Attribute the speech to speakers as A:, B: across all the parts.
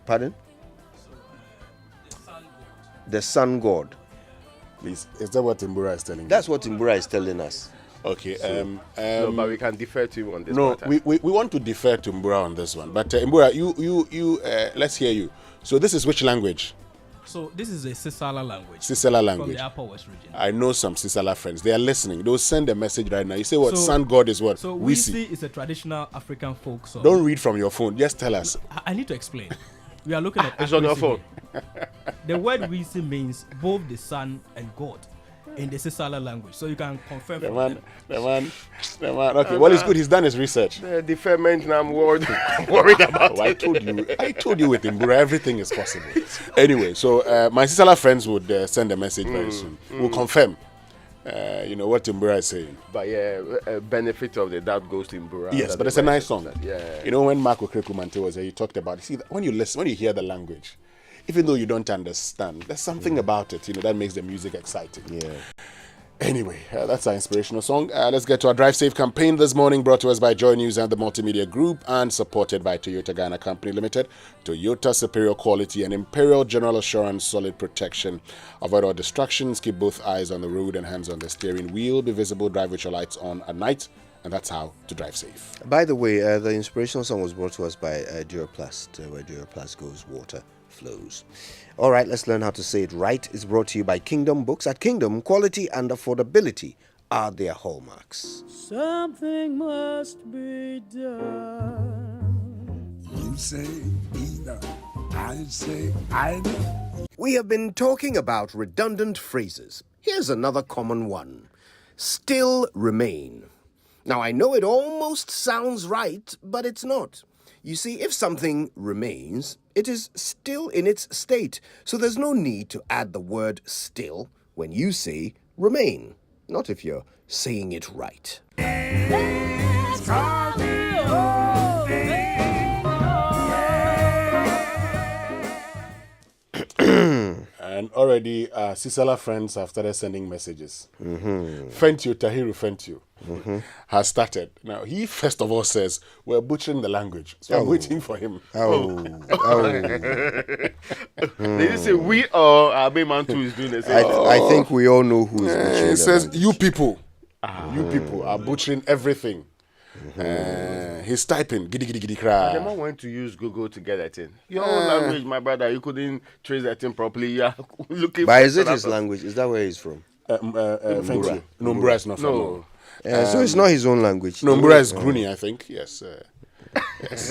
A: Pardon? The sun god.
B: Please, is that what Timbura is telling
A: That's what Timbura is telling us.
B: Okay.
C: No, but we can defer to you on this
B: No,
C: matter.
B: we want to defer to Mbura on this one. But Mbura, you let's hear you. So this is which language?
D: So this is a Sisala language.
B: Sisala language.
D: From the Upper West region.
B: I know some Sisala friends. They are listening. They'll send a message right now. You say what?
D: So-
B: Sun God is what?
D: So
B: we
D: Wisi is a traditional African folk song.
B: Don't read from your phone. Just tell us.
D: I need to explain. We are looking at
C: It's on your
D: accuracy
C: phone.
D: here. The word Wisi means both the sun and God in the Sisala language. So you can confirm.
B: The
D: from
B: man.
D: them.
B: Okay, well, it's good. He's done his research.
C: The deferment, now I'm worried about
B: Oh, I told you with Mbura, everything is possible. Anyway, so my Sisala friends would send a message very soon. We'll confirm, what Mbura is saying.
C: But yeah, benefit of the doubt goes to Mbura.
B: Yes, but it's a nice song.
C: Yeah.
B: You know, when Marco Krekumante was here, he talked about, see, when you listen, when you hear the language, even though you don't understand, there's something about it, that makes the music exciting.
A: Yeah.
B: Anyway, that's our inspirational song. Let's get to our Drive Safe campaign this morning, brought to us by Joy News and the Multimedia Group and supported by Toyota Ghana Company Limited. Toyota, superior quality and Imperial General Assurance, solid protection. Avoid all distractions, keep both eyes on the road and hands on the steering wheel. Be visible, drive with your lights on at night. And that's how to drive safe.
A: By the way, the inspirational song was brought to us by Duraplast, where Duraplast goes, water flows. All right, let's learn how to say it right. It's brought to you by Kingdom Books. At Kingdom, quality and affordability are their hallmarks.
E: Something must be done.
F: You say either, I say either.
A: We have been talking about redundant phrases. Here's another common one. Still remain. Now, I know it almost sounds right, but it's not. You see, if something remains, it is still in its state. So there's no need to add the word still when you say remain. Not if you're saying it right.
B: And already Sisala friends have started sending messages. Fentio, Tahiru Fentio, has started. Now, he first of all says, we're butchering the language. So I'm waiting for him.
C: Did you say we or Abe Mantu is doing the same?
A: I think we all know who is butchering
B: He
A: the
B: says,
A: language.
B: you people are butchering everything. He's typing, giddy, giddy, giddy,
C: The
B: cry.
C: man went to use Google to get that thing. Your own language, my brother, you couldn't trace that thing properly. You are looking
A: But
C: for
A: is it
C: another
A: his language? Is that where he's from?
B: Fentio. No, Mbura is not from.
C: No.
A: So it's not his own language.
B: No, Mbura is Gruni, I think. Yes. Yes.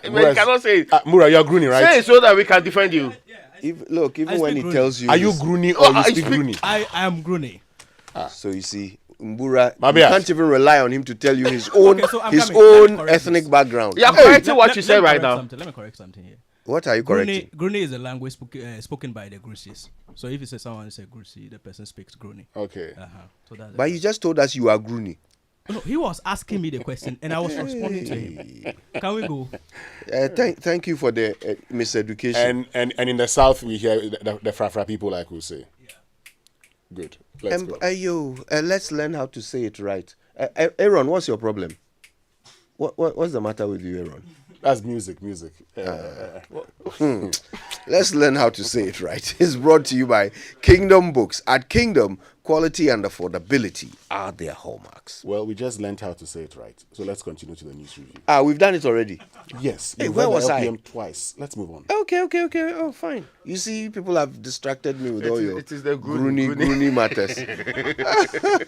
C: Man, you cannot say it.
B: Mbura, you're Gruni, right?
C: Say it so that we can defend you.
A: Even
D: I
A: when
D: speak
A: he
D: Gruni.
A: tells you...
B: Are you
A: this-
B: Gruni or you
C: I
B: speak
C: speak-
B: Gruni?
D: I am Gruni.
A: So you see, Mbura, you
B: Mabias.
A: can't even rely on him to tell you his own,
D: Okay, so I'm
A: his
D: coming. Let me
A: own
D: correct
A: ethnic
D: this.
A: background.
C: You are correcting what you said
D: me
C: right
D: correct
C: now.
D: something. Let me correct something here.
A: What are you correcting?
D: Gruni is a language spoken by the Grusis. So if you say someone is a Grusi, the person speaks Gruni.
B: Okay.
D: So that's
A: But you just told us you are Gruni.
D: no, he was asking me the question and I was responding to him. Can we go?
A: Thank you for the miseducation.
B: And in the south, we hear the Frafra people, like we say. Good. Let's go.
A: Let's learn how to say it right. Aaron, what's your problem? What's the matter with you, Aaron?
B: That's music.
A: Let's learn how to say it right. It's brought to you by Kingdom Books. At Kingdom, quality and affordability are their hallmarks.
B: Well, we just learned how to say it right. So let's continue to the news review.
A: We've done it already.
B: Yes.
A: Hey,
B: you've
A: where
B: read the
A: was I?
B: LPM twice. Let's move on.
A: Okay. Oh, fine. You see, people have distracted me with all your
C: it is the Gruni.
A: Gruni matters.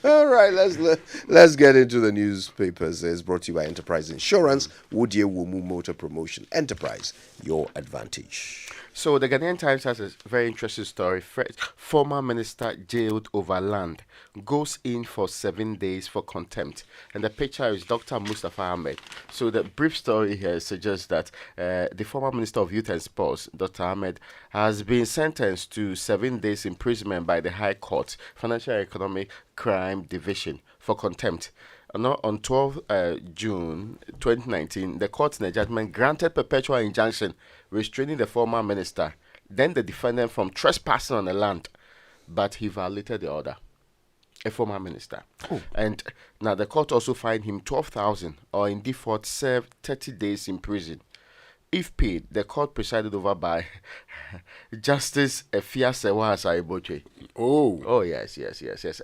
A: All right, let's get into the newspapers. It's brought to you by Enterprise Insurance, Woodye Womu Motor Promotion. Enterprise, your advantage.
C: So the Ghanaian Times has a very interesting story. Former minister jailed over land goes in for 7 days for contempt, and the picture is Dr. Mustafa Ahmed. So the brief story here suggests that the former minister of youth and sports, Dr. Ahmed, has been sentenced to 7 days imprisonment by the High Court Financial and Economic Crime Division for contempt. On 12 June 2019, the court in a judgment granted perpetual injunction restraining the former minister, then the defendant, from trespassing on the land, but he violated the order. A former minister. And now the court also fined him 12,000 or in default served 30 days in prison. if paid, the court presided over by Justice Efiasewa Asaiboche. Oh, yes.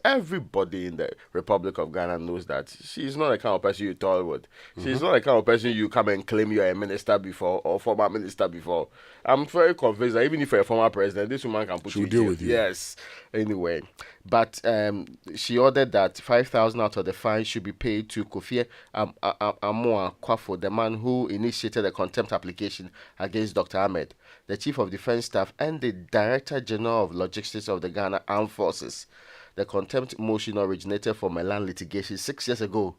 C: Everybody in the Republic of Ghana knows that she's not the kind of person you tolerate. She's not the kind of person you come and claim you're a minister before or former minister before. I'm very convinced that even if you're a former president, this woman can put you in
B: deal
C: jail.
B: with you.
C: Yes. Anyway, but she ordered that 5,000 out of the fine should be paid to Kofi Amoa Kwafo, the man who initiated the contempt application against Dr. Ahmed, the Chief of Defense Staff and the Director General of Logistics of the Ghana Armed Forces. The contempt motion originated from a land litigation 6 years ago.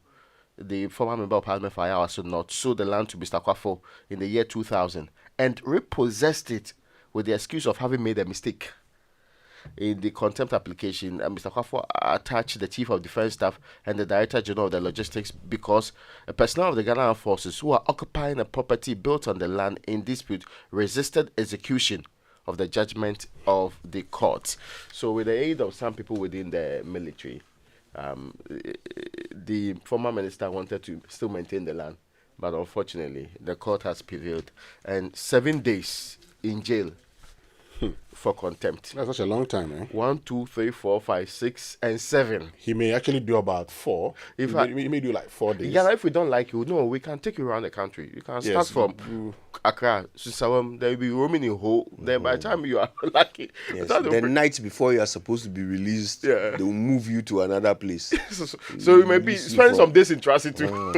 C: The former member of Parliament for Ayawaso North sold the land to Mr. Kwafo in the year 2000 and repossessed it with the excuse of having made a mistake. In the contempt application, Mr. Kwafo attached the Chief of Defense Staff and the Director General of the Logistics because a personnel of the Ghana Armed Forces who are occupying a property built on the land in dispute resisted execution of the judgment of the court. So with the aid of some people within the military, the former minister wanted to still maintain the land, but unfortunately the court has prevailed, and 7 days in jail for contempt.
B: That's such a long time, eh?
C: 1, 2, 3, 4, 5, 6, and 7.
B: He may actually do about 4. He may do like 4 days.
C: Yeah, if we don't like you, no, we can take you around the country. You can start from Accra, Susawam, then be roaming in Ho. Then by the time you are lucky,
A: Yes. The night before you are supposed to be released, they will move you to another place.
C: so you may be spending some days in transit too.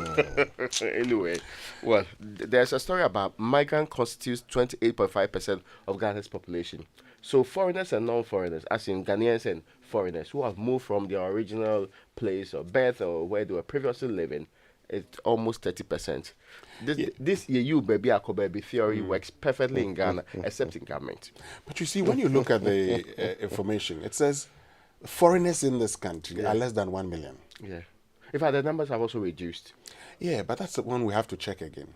C: Anyway, well, there's a story about migrant constitutes 28.5% of Ghana's population. So foreigners and non-foreigners, as in Ghanaians and foreigners who have moved from their original place of birth or where they were previously living, it's almost 30%. This you baby baby theory works perfectly in Ghana, except in government.
B: But you see, when you look at the information, it says foreigners in this country are less than 1 million.
C: Yeah. In fact, the numbers have also reduced.
B: Yeah, but that's the one we have to check again.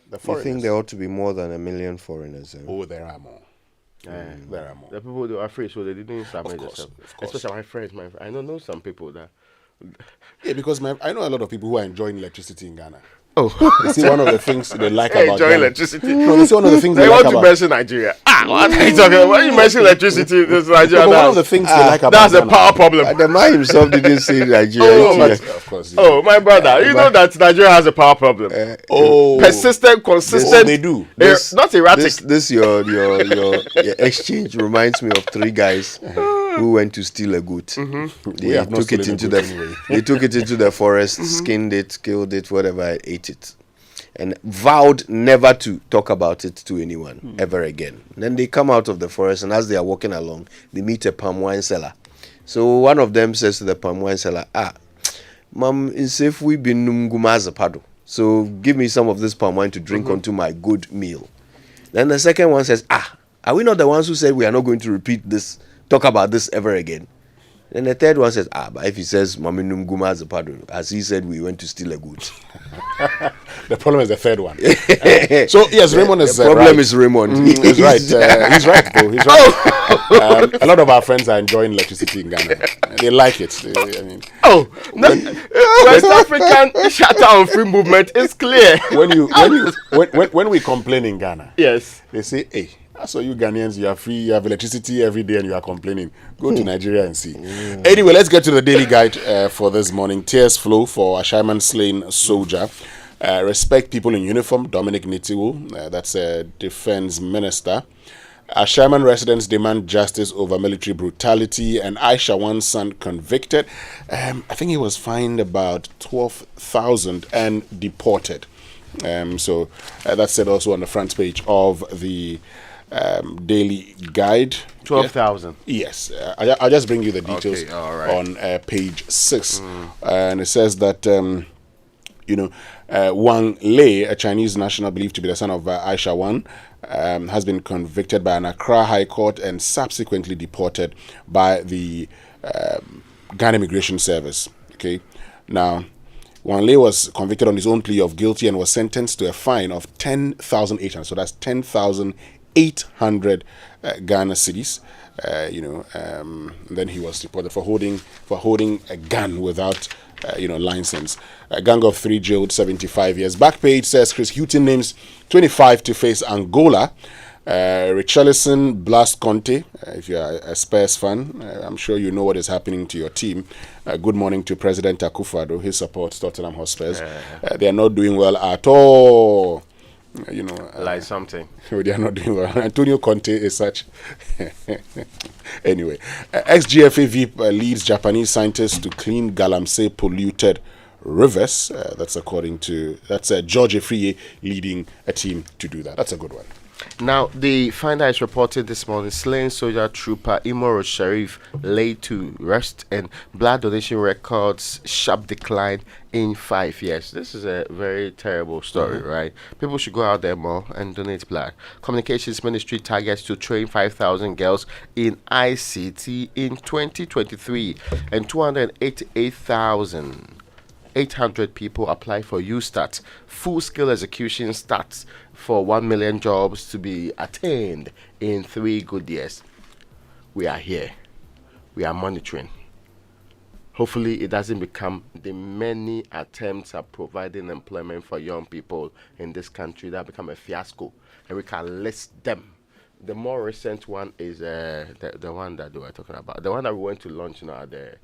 B: The
A: I
B: foreigners.
A: think there ought to be more than 1 million foreigners.
B: Oh, there are more. There are more.
C: The people who are afraid, so they didn't submit
B: course,
C: themselves.
B: of course.
C: Especially my friends. I know some people that.
B: Yeah, because I know a lot of people who are enjoying electricity in Ghana.
C: Oh,
B: They see one of the things they like about
C: enjoy
B: Ghana.
C: electricity.
B: No, they see one of the things they
C: They
B: like
C: want to
B: about.
C: mention Nigeria. What are you talking about? When you mention electricity, this Nigeria.
B: But one of the things they like about
C: That's a
B: Ghana.
C: power problem.
A: The man himself didn't say Nigeria.
C: Oh,
A: Yes.
B: Of course. Yeah.
C: Oh, my brother, you know that Nigeria has a power problem. Persistent, consistent.
B: they do.
C: Not erratic.
A: This your exchange reminds me of 3 guys who went to steal a goat. They
B: We have not
A: took it
B: stolen a
A: into
B: goat
A: the
B: anyway.
A: they took it into the forest, skinned it, killed it, whatever, ate it, and vowed never to talk about it to anyone ever again. Then they come out of the forest, and as they are walking along, they meet a palm wine seller. So one of them says to the palm wine seller, Mam, if we been numgumazapado, so give me some of this palm wine to drink onto my good meal. Then the second one says, are we not the ones who said we are not going to talk about this ever again? Then the third one says, but if he says, Mami numgumazapado, as he said, we went to steal a goat.
B: The problem is the third one. So yes, Raymond is
A: The problem
B: right.
A: is Raymond.
B: He's right. He's right, though. He's right. A lot of our friends are enjoying electricity in Ghana. They like it.
C: West African shutdown free movement is clear.
B: When we complain in Ghana,
C: Yes.
B: they say, "Hey, so you Ghanaians, you are free, you have electricity every day, and you are complaining. Go to Nigeria and see." Anyway, let's get to the daily guide for this morning. Tears flow for a Ashaiman slain soldier. Respect people in uniform. Dominic Nitiwu, that's a defense minister. Ashaiman residents demand justice over military brutality, and Aisha, one son, convicted. I think he was fined about 12,000 and deported. So that's said also on the front page of the daily guide.
C: 12,000.
B: Yes, I'll just bring you the details
C: Okay, all right.
B: on page 6, and it says that Wang Lei, a Chinese national believed to be the son of Aisha Wan, has been convicted by an Accra High Court and subsequently deported by the Ghana Immigration Service. Okay, now Wang Lei was convicted on his own plea of guilty and was sentenced to a fine of 10,800. So that's 10,800 800 Ghana cedis. Then he was deported for holding a gun without license. A gang of 3 jailed 75 years. Back page says Chris Hughton names 25 to face Angola. Richarlison blast Conte. If you're a Spurs fan, I'm sure you know what is happening to your team. Good morning to President Akufo-Addo. He supports Tottenham Hotspurs. They are not doing well at all.
C: Like something.
B: They are not doing well. Antonio Conte is such. Anyway, ex-GFA VIP leads Japanese scientists to clean Galamsey polluted rivers. That's George Efriye leading a team to do that. That's a good one.
C: Now, the finder is reported this morning slain soldier trooper Imoro Sharif laid to rest and blood donation records sharp decline in 5 years. This is a very terrible story, right? People should go out there more and donate blood. Communications Ministry targets to train 5,000 girls in ICT in 2023 and 288,800 people apply for USTAT. Full-scale execution starts for 1 million jobs to be attained in 3 good years. We are here. We are monitoring. Hopefully, it doesn't become the many attempts at providing employment for young people in this country that become a fiasco, and we can list them. The more recent one is the one that they were talking about, the one that we went to lunch at the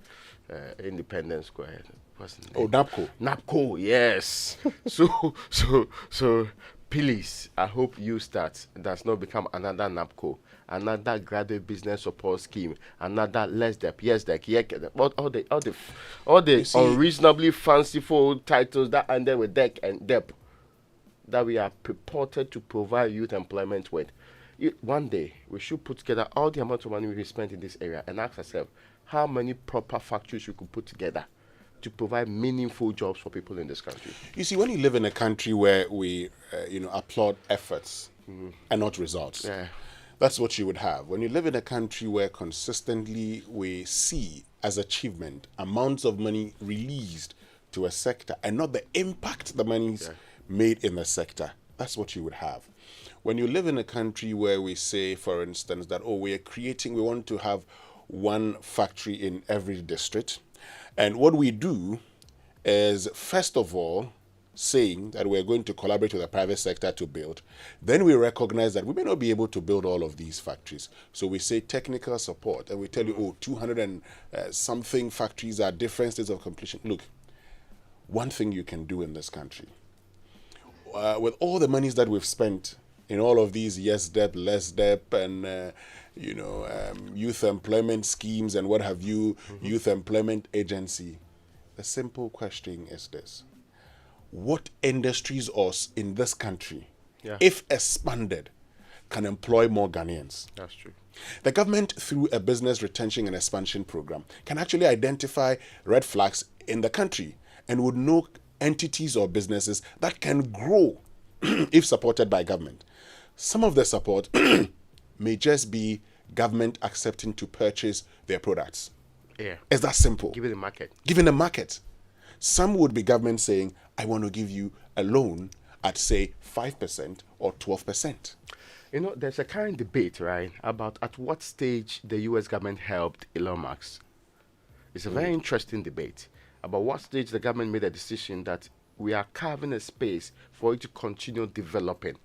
C: Independence Square. What's the name?
B: NAPCO.
C: NAPCO, yes. So please, I hope USTAT does not become another NAPCO, another graduate business support scheme, another LESDEP, all the unreasonably fanciful titles that ended with DEC and DEP that we are purported to provide youth employment with. One day, we should put together all the amount of money we spent in this area and ask ourselves how many proper factories we could put together to provide meaningful jobs for people in this country.
B: You see, when you live in a country where we, applaud efforts and not results, that's what you would have. When you live in a country where consistently we see as achievement amounts of money released to a sector and not the impact the money's made in the sector, that's what you would have. When you live in a country where we say, for instance, that, we want to have one factory in every district, and what we do is, first of all, saying that we're going to collaborate with the private sector to build. Then we recognize that we may not be able to build all of these factories. So we say technical support, and we tell you, 200 and something factories are different stages of completion. Look, one thing you can do in this country, with all the monies that we've spent in all of these YesDep, LesDep, and youth employment schemes and what have you, youth employment agency, the simple question is this: what industries in this country, if expanded, can employ more Ghanaians?
C: That's true.
B: The government, through a business retention and expansion program, can actually identify red flags in the country and would know entities or businesses that can grow if supported by government. Some of the support may just be government accepting to purchase their products.
C: Yeah.
B: It's that simple.
C: Give it the market.
B: Given the market. Some would be government saying, I want to give you a loan at, say, 5% or 12%.
C: There's a current debate, right, about at what stage the U.S. government helped Elon Musk. It's a very interesting debate about what stage the government made a decision that we are carving a space for it to continue developing.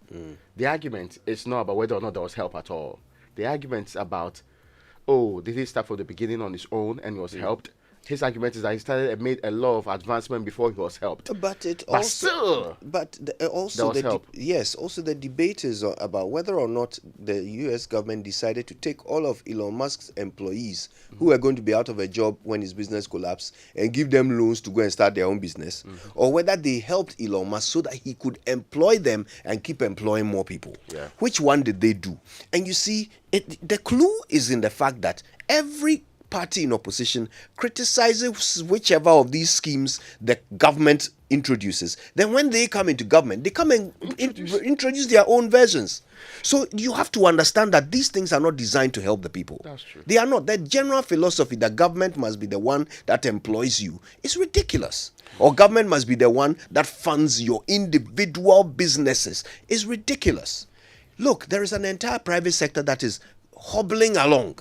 C: The argument is not about whether or not there was help at all. The argument is about, did he start from the beginning on his own and he was helped? His argument is that he started and made a lot of advancement before he was helped.
A: Also the debate is about whether or not the U.S. government decided to take all of Elon Musk's employees who were going to be out of a job when his business collapsed and give them loans to go and start their own business, or whether they helped Elon Musk so that he could employ them and keep employing more people.
C: Yeah.
A: Which one did they do? And you see, the clue is in the fact that every party in opposition criticizes whichever of these schemes the government introduces. Then when they come into government, they come and introduce their own versions. So you have to understand that these things are not designed to help the people.
C: That's true.
A: They are not. The general philosophy that government must be the one that employs you is ridiculous. Or government must be the one that funds your individual businesses is ridiculous. Look, there is an entire private sector that is hobbling along.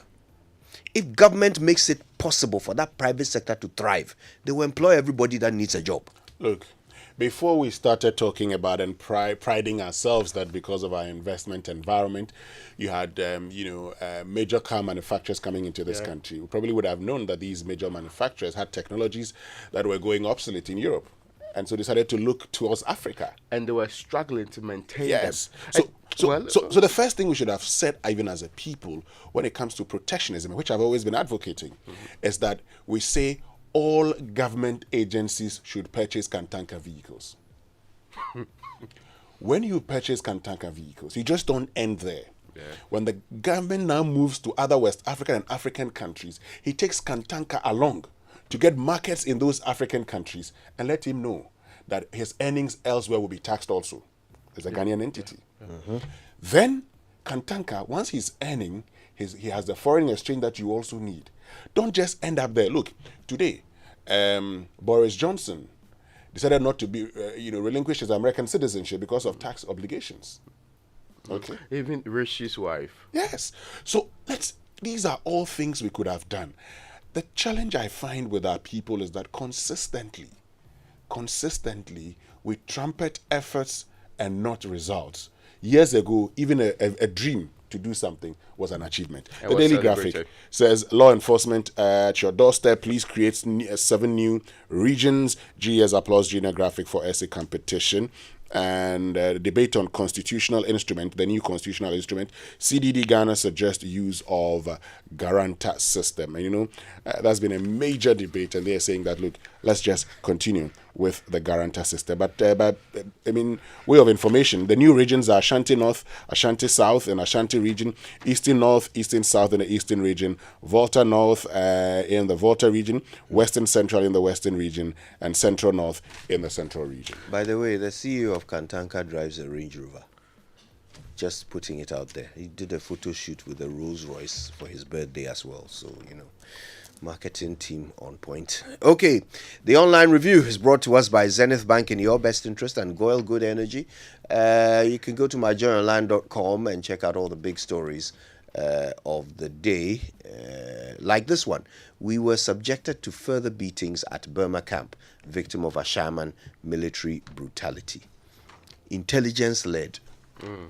A: If government makes it possible for that private sector to thrive, they will employ everybody that needs a job.
B: Look, before we started talking about and priding ourselves that because of our investment environment, you had, major car manufacturers coming into this country. We probably would have known that these major manufacturers had technologies that were going obsolete in Europe. And so decided to look towards Africa.
C: And they were struggling to maintain
B: yes.
C: them.
B: So the first thing we should have said, even as a people, when it comes to protectionism, which I've always been advocating, is that we say all government agencies should purchase Kantanka vehicles. When you purchase Kantanka vehicles, you just don't end there. Yeah. When the government now moves to other West African and African countries, he takes Kantanka along to get markets in those African countries and let him know that his earnings elsewhere will be taxed also. As a Ghanaian entity. Then Kantanka, once he's earning, he has the foreign exchange that you also need. Don't just end up there. Look, today, Boris Johnson decided not to be, relinquish his American citizenship because of tax obligations. Okay.
C: Even Rishi's wife.
B: Yes. So these are all things we could have done. The challenge I find with our people is that consistently, we trumpet efforts and not results. Years ago, even a dream to do something was an achievement. The Daily Graphic says, law enforcement at your doorstep, please create 7 new regions. GS applauds Junior Graphic for essay competition. And debate on constitutional instrument, the new constitutional instrument. CDD Ghana suggests use of guarantor system. And that's been a major debate, and they're saying that, look, let's just continue with the guarantor system. But way of information, the new regions are Ashanti North, Ashanti South, and Ashanti region, Eastern North, Eastern South in the Eastern region, Volta North in the Volta region, Western Central in the Western region, and Central North in the Central region.
A: By the way, the CEO of Kantanka drives a Range Rover. Just putting it out there. He did a photo shoot with a Rolls Royce for his birthday as well. So, marketing team on point. Okay, the online review is brought to us by Zenith Bank in your best interest and Goyle Good Energy. You can go to myjoyonline.com and check out all the big stories of the day. Like this one, we were subjected to further beatings at Burma camp, victim of Ashaman military brutality. Intelligence-led.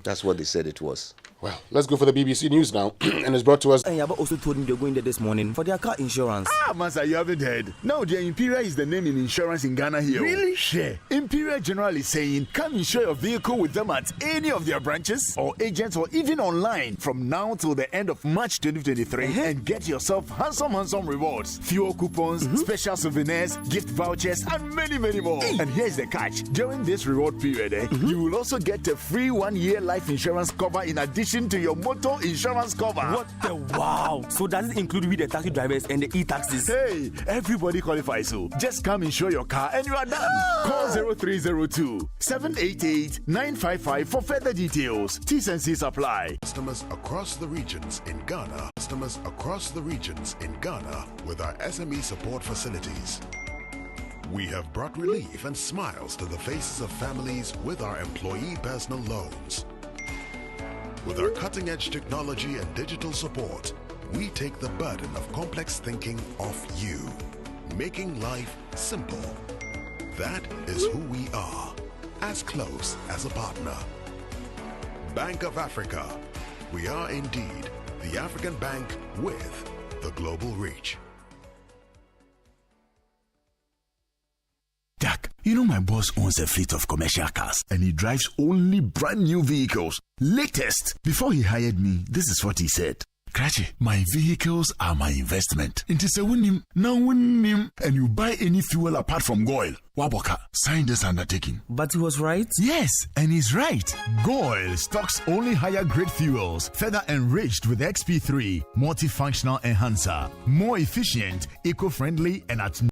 A: That's what they said it was.
B: Well, let's go for the BBC News now, and it's brought to us.
G: And Yaba also told him they're going there this morning for their car insurance.
H: Master, you haven't heard. No, the Imperial is the name in insurance in Ghana here. Really? Share. Imperial General is saying, come insure your vehicle with them at any of their branches or agents or even online from now till the end of March 2023 and get yourself handsome rewards, fuel coupons, special souvenirs, gift vouchers, and many, many more. And here's the catch. During this reward period, you will also get a free 1-year life insurance cover in addition to your motor insurance cover.
G: What the wow! So does it include with the taxi drivers and the e-taxis?
H: Hey, everybody qualifies, so just come insure your car and you are done. Call 0302-788-955 for further details. T's and C's apply.
F: Customers across the regions in Ghana. Customers across the regions in Ghana with our SME support facilities. We have brought relief and smiles to the faces of families with our employee personal loans. With our cutting-edge technology and digital support, we take the burden of complex thinking off you, making life simple. That is who we are, as close as a partner. Bank of Africa. We are indeed the African bank with the global reach.
H: Jack, you know my boss owns a fleet of commercial cars and he drives only brand new vehicles. Latest. Before he hired me, this is what he said. Krachi, my vehicles are my investment. It is a winning, now winning, and you buy any fuel apart from Goyle. Waboka, sign this undertaking.
G: But he was right?
H: Yes, and he's right. Goyle stocks only higher grade fuels, further enriched with XP3, multifunctional enhancer, more efficient, eco-friendly, and at